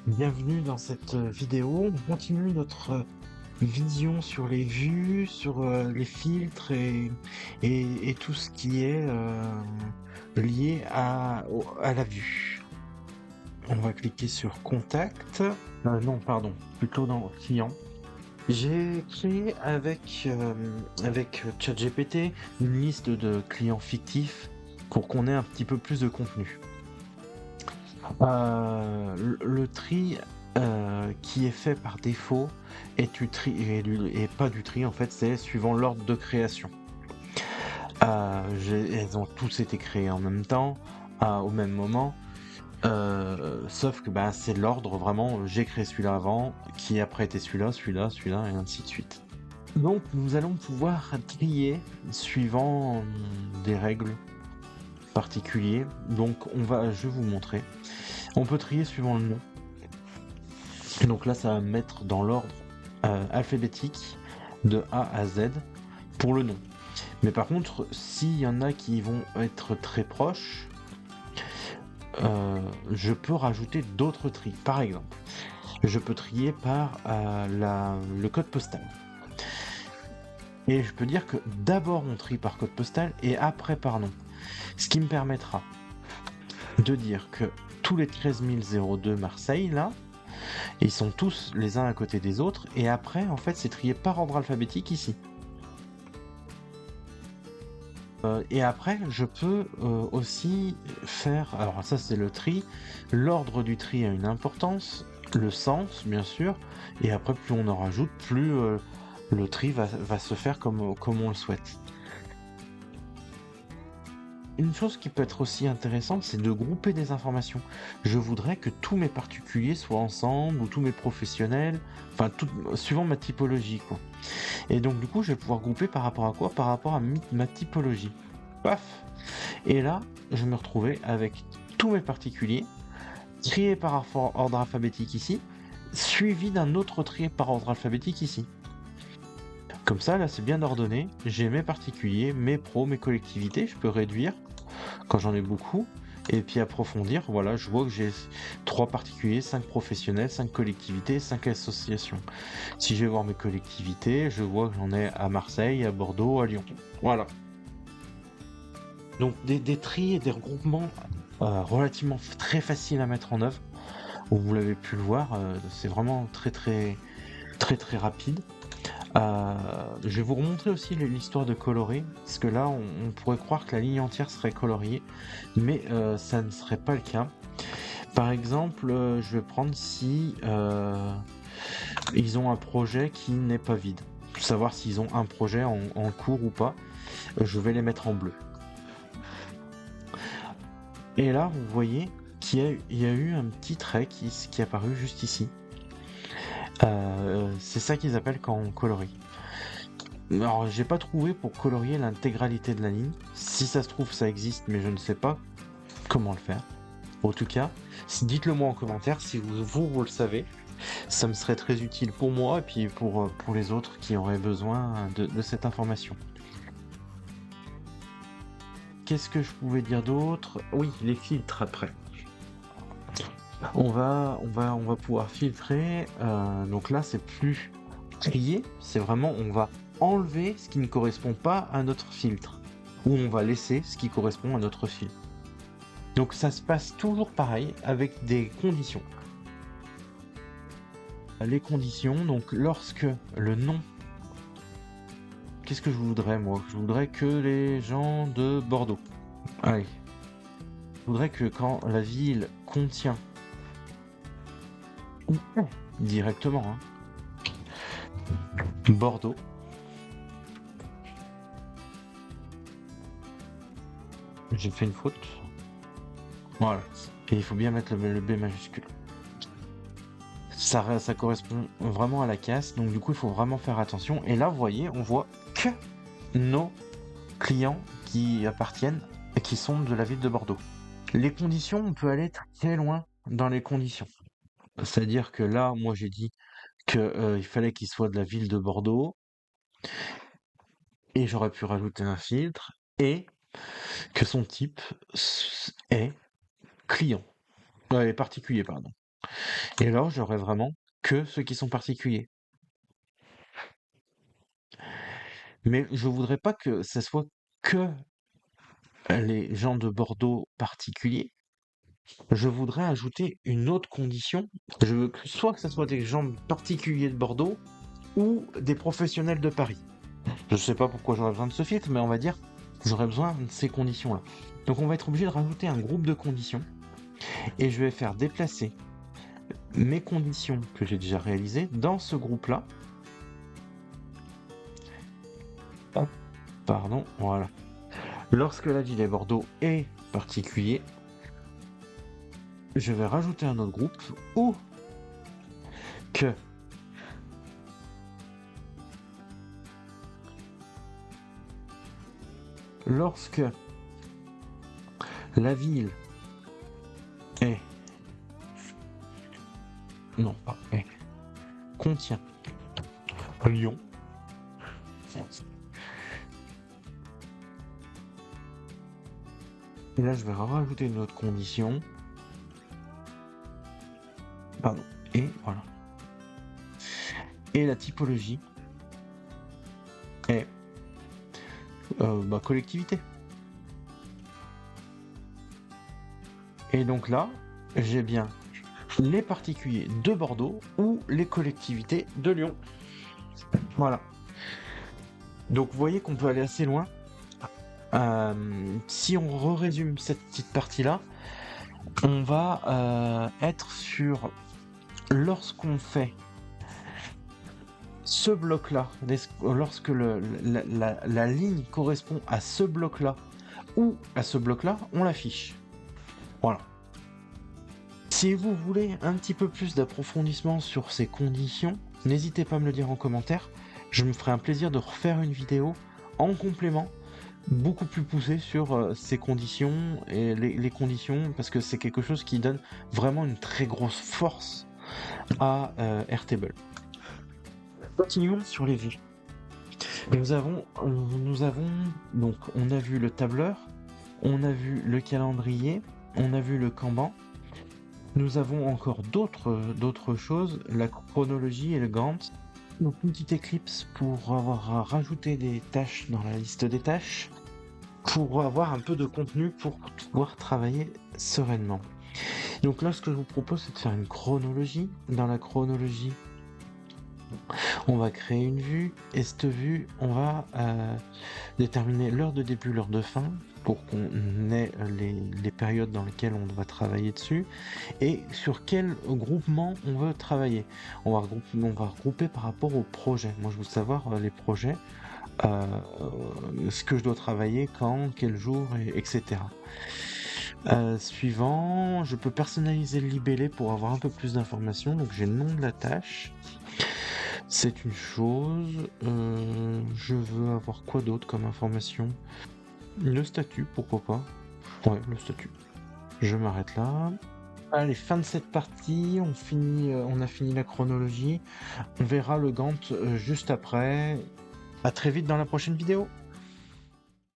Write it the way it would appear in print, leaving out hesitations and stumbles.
Bienvenue dans cette vidéo. On continue notre vision sur les vues, sur les filtres et tout ce qui est lié à la vue. On va cliquer sur Contact. Non, pardon, plutôt dans Client. J'ai créé avec ChatGPT une liste de clients fictifs pour qu'on ait un petit peu plus de contenu. Le tri, qui est fait par défaut est du tri et pas du tri en fait, c'est suivant l'ordre de création. Elles ont tous été créées en même temps, au même moment, sauf que, bah, c'est l'ordre vraiment, j'ai créé celui-là avant, qui après était celui-là, celui-là, celui-là et ainsi de suite. Donc nous allons pouvoir trier suivant, des règles particuliers. Donc je vais vous montrer. On peut trier suivant le nom. Et donc là, ça va me mettre dans l'ordre alphabétique de A à Z pour le nom. Mais par contre, s'il y en a qui vont être très proches, je peux rajouter d'autres tris. Par exemple, je peux trier par le code postal. Et je peux dire que d'abord on trie par code postal et après par nom. Ce qui me permettra de dire que tous les 13 002 Marseille, là, ils sont tous les uns à côté des autres, et après, en fait, c'est trié par ordre alphabétique ici. Et après, je peux aussi faire, alors ça c'est le tri, l'ordre du tri a une importance, le sens bien sûr, et après plus on en rajoute, plus le tri va se faire comme on le souhaite. Une chose qui peut être aussi intéressante, c'est de grouper des informations. Je voudrais que tous mes particuliers soient ensemble, ou tous mes professionnels, enfin suivant ma typologie, quoi. Et donc du coup, je vais pouvoir grouper par rapport à quoi? Par rapport à ma typologie. Paf! Et là, je me retrouvais avec tous mes particuliers, triés par ordre alphabétique ici, suivi d'un autre trié par ordre alphabétique ici. Comme ça, là, c'est bien ordonné. J'ai mes particuliers, mes pros, mes collectivités. Je peux réduire quand j'en ai beaucoup. Et puis approfondir, voilà, je vois que j'ai 3 particuliers, 5 professionnels, 5 collectivités, 5 associations. Si je vais voir mes collectivités, je vois que j'en ai à Marseille, à Bordeaux, à Lyon. Voilà. Donc des tris et des regroupements relativement très faciles à mettre en œuvre. Vous l'avez pu le voir, c'est vraiment très rapide. Je vais vous remontrer aussi l'histoire de colorer, parce que là on pourrait croire que la ligne entière serait coloriée, mais ça ne serait pas le cas. Par exemple, je vais prendre si ils ont un projet qui n'est pas vide. Pour savoir s'ils ont un projet en cours ou pas, je vais les mettre en bleu. Et là, vous voyez il y a eu un petit trait qui est apparu juste ici. C'est ça qu'ils appellent quand on colorie. Alors, j'ai pas trouvé pour colorier l'intégralité de la ligne. Si ça se trouve, ça existe, mais je ne sais pas comment le faire. En tout cas, dites-le moi en commentaire si vous le savez. Ça me serait très utile pour moi et puis pour les autres qui auraient besoin de cette information. Qu'est-ce que je pouvais dire d'autre? Oui, les filtres après. On va pouvoir filtrer. Donc là, c'est plus trier, c'est vraiment on va enlever ce qui ne correspond pas à notre filtre, ou on va laisser ce qui correspond à notre filtre. Donc ça se passe toujours pareil avec des conditions. Les conditions, donc lorsque le nom, qu'est-ce que je voudrais moi? Je voudrais que les gens de Bordeaux. Allez. Je voudrais que quand la ville contient directement Bordeaux, j'ai fait une faute. Voilà. Et il faut bien mettre le B majuscule. Ça correspond vraiment à la casse, donc du coup il faut vraiment faire attention. Et là, vous voyez, on voit que nos clients qui appartiennent et qui sont de la ville de Bordeaux. Les conditions, on peut aller très loin dans les conditions. C'est-à-dire que là, moi j'ai dit que il fallait qu'il soit de la ville de Bordeaux, et j'aurais pu rajouter un filtre, et que son type est client. Particulier, pardon. Et alors, j'aurai vraiment que ceux qui sont particuliers. Mais je voudrais pas que ça soit que les gens de Bordeaux particuliers. Je voudrais ajouter une autre condition. Je veux que soit que ce soit des gens particuliers de Bordeaux ou des professionnels de Paris. Je sais pas pourquoi j'aurais besoin de ce filtre, mais on va dire j'aurais besoin de ces conditions-là. Donc on va être obligé de rajouter un groupe de conditions et je vais faire déplacer mes conditions que j'ai déjà réalisées dans ce groupe-là. Hop, pardon, voilà. Lorsque la ville de Bordeaux est particulier, je vais rajouter un autre groupe ou que lorsque la ville est non pas est contient Lyon, et là je vais rajouter une autre condition, pardon, et voilà, et la typologie est collectivité. Et donc là, j'ai bien les particuliers de Bordeaux ou les collectivités de Lyon. Voilà. Donc vous voyez qu'on peut aller assez loin. Si on résume cette petite partie-là, on va être sur lorsqu'on fait ce bloc-là, lorsque la ligne correspond à ce bloc-là ou à ce bloc-là, on l'affiche. Voilà. Si vous voulez un petit peu plus d'approfondissement sur ces conditions, n'hésitez pas à me le dire en commentaire. Je me ferai un plaisir de refaire une vidéo en complément, beaucoup plus poussée sur ces conditions et les conditions, parce que c'est quelque chose qui donne vraiment une très grosse force à Airtable. Continuons sur les vues. Nous avons donc on a vu le tableur, on a vu le calendrier, on a vu le Kanban. Nous avons encore d'autres choses, la chronologie et le Gantt. Donc une petite Eclipse pour avoir rajouté des tâches dans la liste des tâches, pour avoir un peu de contenu pour pouvoir travailler sereinement. Donc là, ce que je vous propose, c'est de faire une chronologie. Dans la chronologie, on va créer une vue, et cette vue, on va déterminer l'heure de début, l'heure de fin, pour qu'on ait les périodes dans lesquelles on doit travailler dessus, et sur quel groupement on veut travailler. On va regrouper par rapport aux projets. Moi, je veux savoir les projets, ce que je dois travailler, quand, quel jour, etc. Suivant, je peux personnaliser le libellé pour avoir un peu plus d'informations. Donc j'ai le nom de la tâche. C'est une chose. Je veux avoir quoi d'autre comme information? Le statut, pourquoi pas? Ouais, le statut. Je m'arrête là. Allez, fin de cette partie. On a fini la chronologie. On verra le Gantt juste après. À très vite dans la prochaine vidéo.